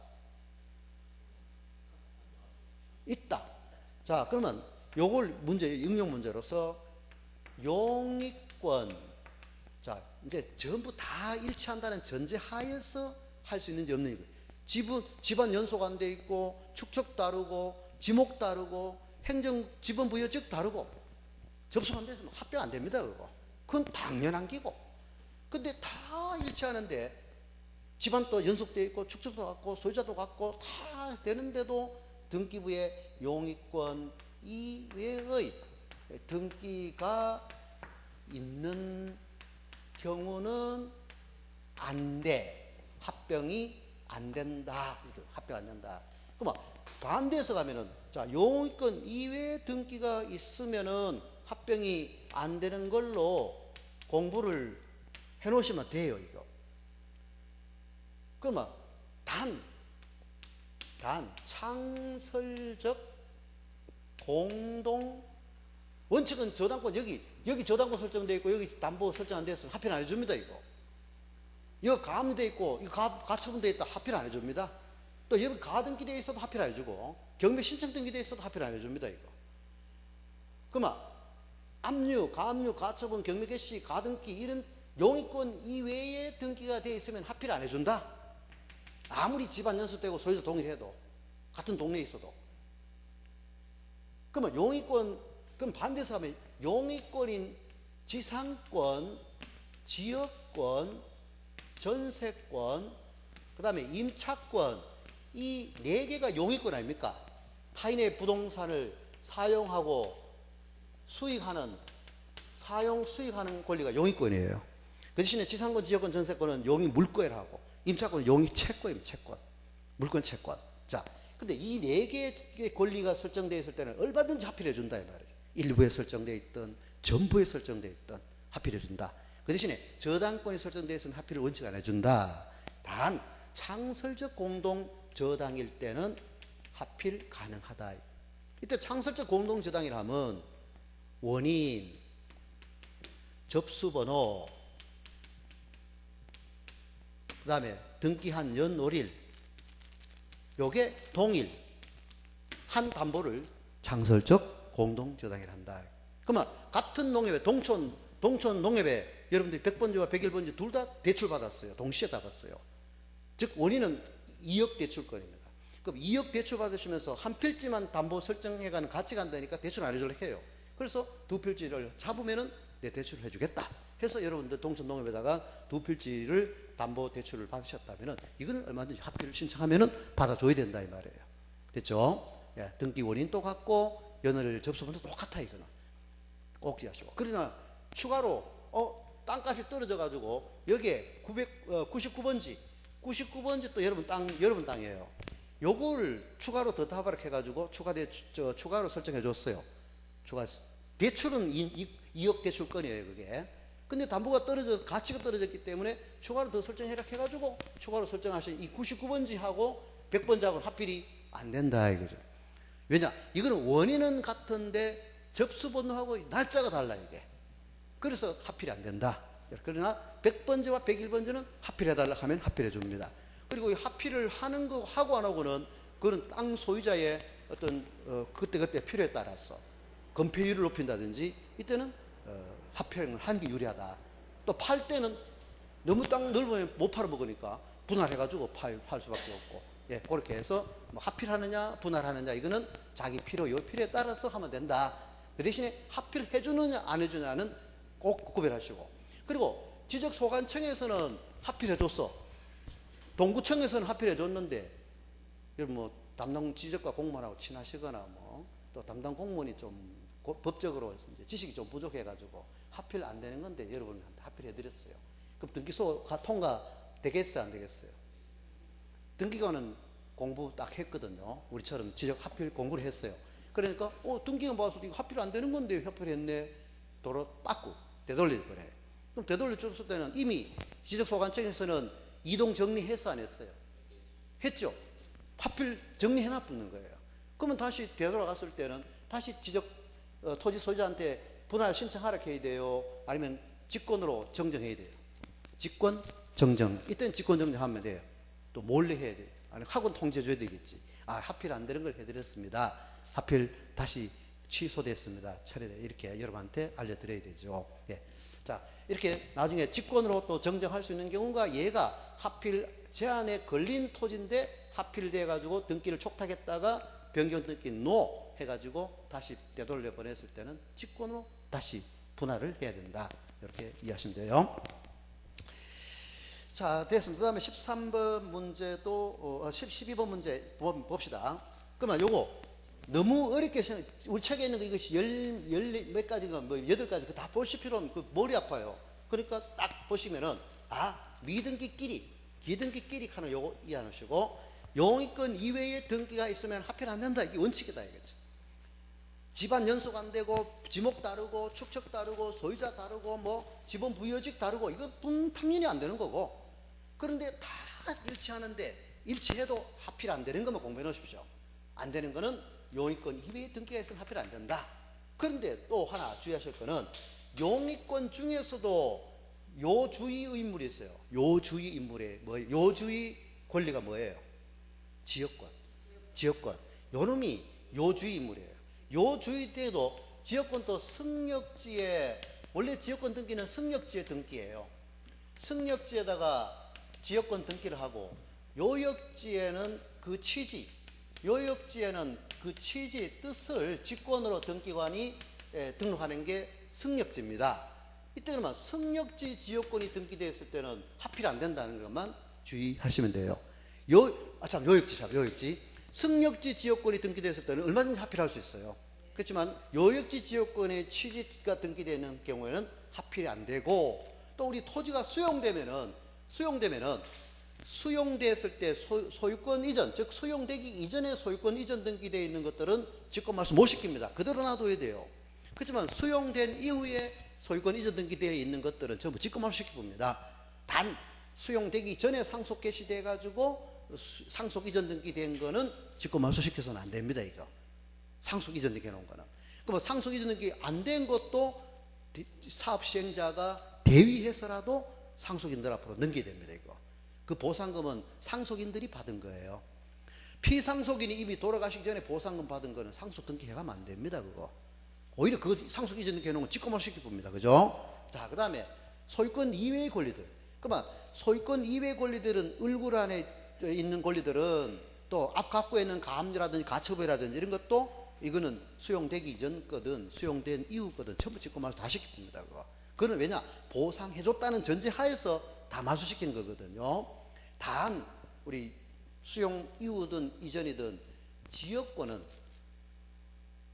있다. 자, 그러면 요걸 응용 문제로서 용의권, 자, 이제 전부 다 일치한다는 전제 하에서 할 수 있는지 없는지. 집안 연속 안 돼 있고 축척 다르고 지목 다르고 지번 부여지역 다르고 접속 안 돼서 합병 안 됩니다. 그건 당연한 기고. 근데 다 일치하는데 집안도 연속되어 있고 축척도 같고 소유자도 같고 다 되는데도 등기부에 용의권 이외의 등기가 있는 경우는 안 돼. 합병이 안 된다. 합병 안 된다. 그럼 반대해서 가면은, 자, 용의권 이외의 등기가 있으면은 합병이 안 되는 걸로 공부를 해 놓으시면 돼요, 이거. 그러면 단 창설적 공동 원칙은 저당권 여기 저당권 설정되어 있고 여기 담보 설정 안 되어서 합의를 안 해줍니다. 이거 가압류되어 있고 이거 가처분되어 있다 합의를 안 해줍니다. 또 여기 가등기되어 있어도 합의를 안 해주고 경매 신청 등기되어 있어도 합의를 안 해줍니다. 그러면 압류, 가압류, 가처분, 경매 개시, 가등기 이런 용의권 이외의 등기가 되어 있으면 합의를 안 해준다. 아무리 집안 연수되고 소유자 동일해도 같은 동네에 있어도. 그러면 그럼 반대해서 하면 용의권인 지상권, 지역권, 전세권, 그 다음에 임차권, 이 4개가 용의권 아닙니까? 타인의 부동산을 사용하고 수익하는 사용, 수익하는 권리가 용익권이에요. 그 대신에 지상권, 지역권, 전세권은 용이 물권이라고, 임차권은 용이 채권입니다. 채권. 물권, 채권. 자, 근데 이 네 개의 권리가 설정되어 있을 때는 얼마든지 합의해 준다 이 말이에요. 일부에 설정되어 있든 전부에 설정되어 있든 합의해 준다. 그 대신에 저당권이 설정되어 있으면 합의를 원칙 안 해준다. 단 창설적 공동 저당일 때는 합의 가능하다. 이때 창설적 공동 저당이라면 원인, 접수번호, 그 다음에 등기한 연월일, 요게 동일 한 담보를 창설적 공동저당이라 한다. 그러면 같은 농협에 동촌 농협에 여러분들이 100번지와 101번지 둘 다 대출 받았어요. 동시에 받았어요. 즉 원인은 2억 대출권입니다. 그럼 2억 대출 받으시면서 한 필지만 담보 설정해가는 가치가 안 되니까 대출 안 해주려고 해요. 그래서 두 필지를 잡으면은 내 대출을 해주겠다 해서 여러분들 동촌 농협에다가 두 필지를 담보 대출을 받으셨다면은 이거는 얼마든지 합의를 신청하면은 받아줘야 된다 이 말이에요. 됐죠? 예, 등기 원인도 같고 연월 접수번도 똑같아. 이거는 꼭 기억하시고. 그러나 추가로 땅값이 떨어져 가지고 여기에 99번지 또 여러분 땅이에요. 요거를 추가로 더 다발을 해가지고 추가로 설정해 줬어요. 대출은 2억 대출권이에요 그게. 근데 담보가 가치가 떨어졌기 때문에 추가로 더 설정해라 해가지고 추가로 설정하신 이 99번지하고 100번지하고는 합필이 안 된다 이거죠. 왜냐? 이거는 원인은 같은데 접수번호하고 날짜가 달라 이게. 그래서 합필이 안 된다. 그러나 100번지와 101번지는 합필해달라 하면 합필해 줍니다. 그리고 이 합필을 하는 거 하고 안 하고는 그건 땅 소유자의 어떤 그때 필요에 따라서 건폐율을 높인다든지 이때는 합필을 하는 게 유리하다. 또 팔 때는 너무 땅 넓으면 못 팔아먹으니까 분할해가지고 팔 수밖에 없고, 예, 그렇게 해서 뭐 합필하느냐 분할하느냐 이거는 자기 필요에 따라서 하면 된다. 그 대신에 합필해주느냐 안 해주냐는 꼭 구별하시고. 그리고 지적소관청에서는 합필해줬어. 동구청에서는 합필해줬는데 여러분 뭐 담당 지적과 공무원하고 친하시거나 뭐 또 담당 공무원이 좀 법적으로 이제 지식이 좀 부족해가지고 합필 안 되는 건데 여러분한테 합필해드렸어요. 그럼 등기소 통과 되겠어요 안 되겠어요? 등기관은 공부 딱 했거든요. 우리처럼 지적 합필 공부를 했어요. 그러니까 등기관 봐서 이거 합필 안 되는 건데 합필했네. 도로 빠꾸 되돌릴 거래. 그럼 되돌려줬을 때는 이미 지적소관청에서는 이동 정리해서 안 했어요? 했죠? 합필 정리해놔붙는 거예요. 그러면 다시 되돌아갔을 때는 다시 토지 소유자한테 분할 신청하라 해야 돼요? 아니면 직권으로 정정해야 돼요? 직권 정정. 이때는 직권 정정하면 돼요. 또 몰래 해야 돼요. 아니 학원 통지해줘야 되겠지. 합필 안 되는 걸 해드렸습니다. 합필 다시 취소됐습니다. 처리돼. 이렇게 여러분한테 알려드려야 되죠. 예. 자, 이렇게 나중에 직권으로 또 정정할 수 있는 경우가 얘가 합필 제한에 걸린 토지인데 합필돼 가지고 등기를 촉탁했다가 변경 등기 노 해가지고 다시 되돌려 보냈을 때는 직권으로 다시 분할을 해야 된다. 이렇게 이해하시면 돼요. 자, 됐습니다. 그 다음에 13번 문제도 12번 문제 봅시다. 그러면 요거 너무 어렵게 우리 책에 있는 거 이것이 몇 가지가 뭐 8가지 다 보실 필요 없는 그 머리 아파요. 그러니까 딱 보시면은 미등기끼리 기등기끼리 하는 요거 이해하시고 용익권 이외에 등기가 있으면 합필 안 된다. 이게 원칙이다 이거죠. 집안 연속 안 되고 지목 다르고 축척 다르고 소유자 다르고 뭐 지분 부여직 다르고 이거 당연히 안 되는 거고. 그런데 다 일치하는데 일치해도 합필 안 되는 것만 공부해 놓으십시오. 안 되는 거는 용익권 이외에 등기가 있으면 합필 안 된다. 그런데 또 하나 주의하실 거는 용익권 중에서도 요주의 인물이 있어요. 요주의 인물의 뭐예요? 요주의 권리가 뭐예요? 지역권. 요놈이 요주의 인물이에요. 요주의 때도 지역권도 승역지에 원래 지역권 등기는 승역지에 등기예요. 승역지에다가 지역권 등기를 하고 요역지에는 그 취지의 뜻을 직권으로 등기관이 등록하는 게 승역지입니다. 이때 그러면 승역지 지역권이 등기되었을 때는 합필 안 된다는 것만 주의하시면 돼요. 요역지. 승역지 지역권이 등기되었을 때는 얼마든지 합필할 수 있어요. 그렇지만 요역지 지역권에 취지가 등기되어 있는 경우에는 하필이 안 되고, 또 우리 토지가 수용되면은 수용됐을 때 소유권 이전, 즉 수용되기 이전에 소유권 이전 등기되어 있는 것들은 직권말소 못 시킵니다. 그대로 놔둬야 돼요. 그렇지만 수용된 이후에 소유권 이전 등기되어 있는 것들은 전부 직권말소 시켜봅니다. 단 수용되기 전에 상속 개시돼 가지고 상속 이전 등기된 거는 직권말소 시켜서는 안 됩니다. 이거 상속 이전 등기 해놓은 거는. 그럼 상속 이전 등기 안 된 것도 사업 시행자가 대위해서라도 상속인들 앞으로 넘겨야 됩니다. 이거 그 보상금은 상속인들이 받은 거예요. 피상속인이 이미 돌아가시기 전에 보상금 받은 거는 상속 등기해가면 안 됩니다. 그거 오히려 그거 상속 이전 등기 해놓은 건 직권말소 시켜봅니다. 그죠? 자, 그 다음에 소유권 이외의 권리들. 그러면 소유권 이외의 권리들은 을굴 안에 있는 권리들은 또 앞 갖고 있는 가압류라든지 가처분이라든지 이런 것도 이거는 수용되기 이전 거든 수용된 이후 거든 전부 직권말소 다 시킵니다. 그거는 왜냐? 보상해줬다는 전제하에서 다 말소시키는 거거든요. 단 우리 수용 이후든 이전이든 지역권은,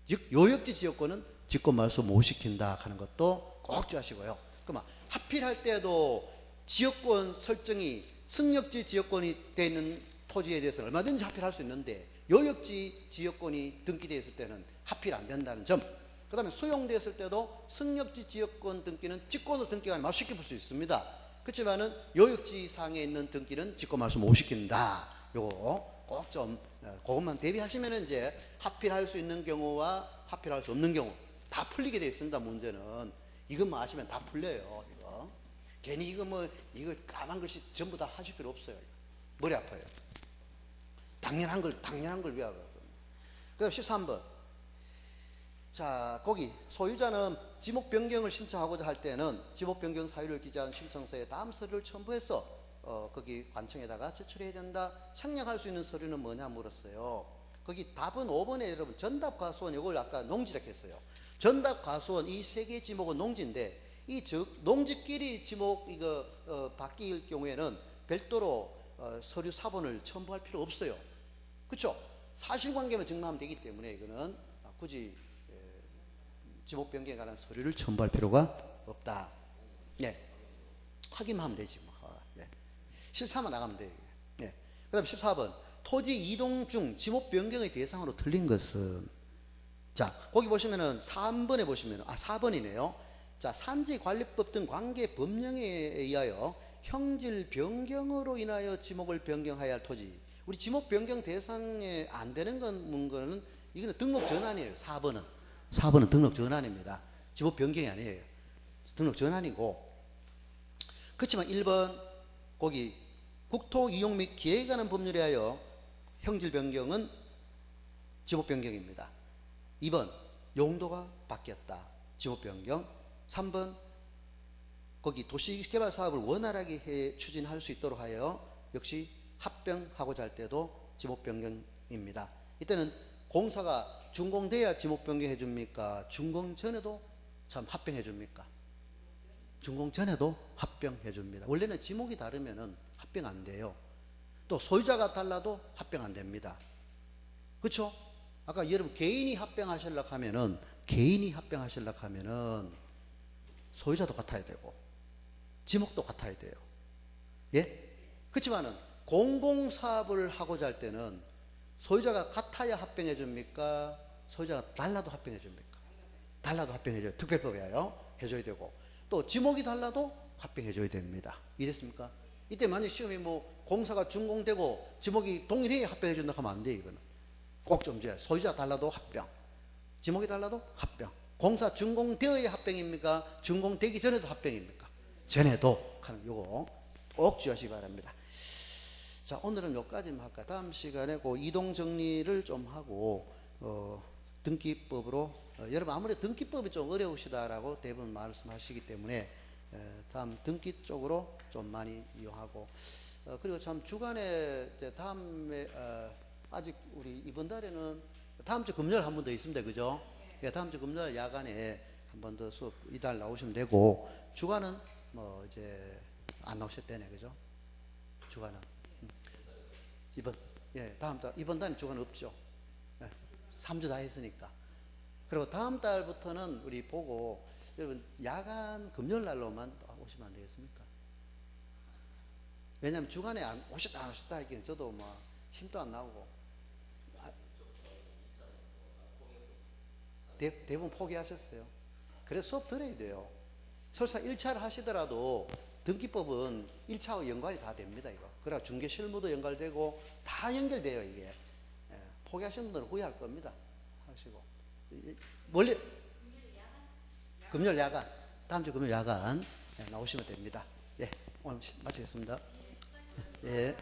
즉 요역지 지역권은 직권말소 못 시킨다 하는 것도 꼭 주의하시고요. 그러면 하필할 때도 지역권 설정이 승역지 지역권이 되어 있는 토지에 대해서는 얼마든지 하필할 수 있는데 요역지 지역권이 등기되어 있을 때는 하필 안 된다는 점. 그 다음에 수용됐을 때도 승역지 지역권 등기는 직권으로 등기가 아니라 말소 시킬 수 있습니다. 그렇지만은 요역지 상에 있는 등기는 직권말소 못 시킨다. 요거 꼭 좀 그것만 대비하시면 이제 하필할 수 있는 경우와 하필할 수 없는 경우 다 풀리게 되어 있습니다. 문제는 이것만 아시면 다 풀려요. 이거 괜히 이거 까만 글씨 전부 다 하실 필요 없어요. 머리 아파요. 당연한 걸 왜 하고. 그 다음 13번. 자, 거기 소유자는 지목 변경을 신청하고자 할 때는 지목 변경 사유를 기재한 신청서에 다음 서류를 첨부해서 거기 관청에다가 제출해야 된다. 생략할 수 있는 서류는 뭐냐 물었어요. 거기 답은 5번에 여러분 전답 과수원, 이걸 아까 농지라고 했어요. 전답 과수원 이 세 개의 지목은 농지인데 이 농지끼리 지목 이거 바뀔 경우에는 별도로 서류 사본을 첨부할 필요 없어요. 그렇죠? 사실관계만 증명하면 되기 때문에 이거는 굳이 지목 변경에 관한 서류를 첨부할 필요가 없다. 네, 확인만 하면 되지 뭐. 네. 실사만 나가면 돼요. 네. 그다음 14번 토지 이동 중 지목 변경의 대상으로 틀린 것은, 자 거기 보시면은 3번에 보시면은 4번이네요. 자, 산지관리법 등 관계 법령에 의하여 형질 변경으로 인하여 지목을 변경해야 할 토지, 우리 지목 변경 대상에 안 되는 거는 이거는 등록 전환이에요. 4번은 등록 전환입니다. 지목 변경이 아니에요. 등록 전환이고. 그렇지만 1번 거기 국토 이용 및 기획에 관한 법률에 의하여 형질 변경은 지목 변경입니다. 2번 용도가 바뀌었다. 지목 변경. 3번 거기 도시개발 사업을 원활하게 추진할 수 있도록 하여 역시 합병하고자 할 때도 지목 변경입니다. 이때는 공사가 준공돼야 지목 변경해 줍니까? 준공 전에도 참 합병해 줍니까? 준공 전에도 합병해 줍니다. 원래는 지목이 다르면은 합병 안 돼요. 또 소유자가 달라도 합병 안 됩니다. 그렇죠? 아까 여러분 개인이 합병하시려고 하면은 소유자도 같아야 되고 지목도 같아야 돼요. 예? 그렇지만은 공공사업을 하고자 할 때는 소유자가 같아야 합병해 줍니까? 소유자가 달라도 합병해 줍니까? 달라도 합병해 줘요. 특별법에 하여 해줘야 되고, 또 지목이 달라도 합병해 줘야 됩니다. 이랬습니까? 이때 만약 시험에 공사가 준공되고 지목이 동일해야 합병해 준다 하면 안 돼. 이거는 꼭 좀 줘야. 소유자 달라도 합병, 지목이 달라도 합병. 공사 준공되어야 합병입니까? 준공되기 전에도 합병입니까? 전에도 하는 요거 꼭 주의하시기 바랍니다. 자, 오늘은 여기까지만 할까. 다음 시간에 그 이동 정리를 좀 하고 등기법으로 여러분 아무래도 등기법이 좀 어려우시다라고 대부분 말씀하시기 때문에 다음 등기 쪽으로 좀 많이 이용하고 그리고 참 주간에 다음에 아직 우리 이번 달에는 다음 주 금요일 한 번 더 있습니다. 그죠? 예, 다음 주 금요일 야간에 한 번 더 수업 이달 나오시면 되고, 주간은 이제 안 나오셨대네. 그죠? 주간은 이번 다음 달 이번 달은 주간 없죠. 예, 3주 다 했으니까. 그리고 다음 달부터는 우리 보고 여러분 야간 금요일 날로만 오시면 안 되겠습니까? 왜냐하면 주간에 오셨다 안 오셨다 하기엔 저도 뭐 힘도 안 나오고 대부분 포기하셨어요. 그래서 수업 들어야 돼요. 설사 1차를 하시더라도 등기법은 1차와 연관이 다 됩니다. 이거. 그래 중개 실무도 연결되고 다 연결돼요. 이게. 예, 포기하신 분들은 후회할 겁니다. 하시고 원래 금요일 야간 다음 주 금요일 야간 나오시면 됩니다. 예, 오늘 마치겠습니다. 예.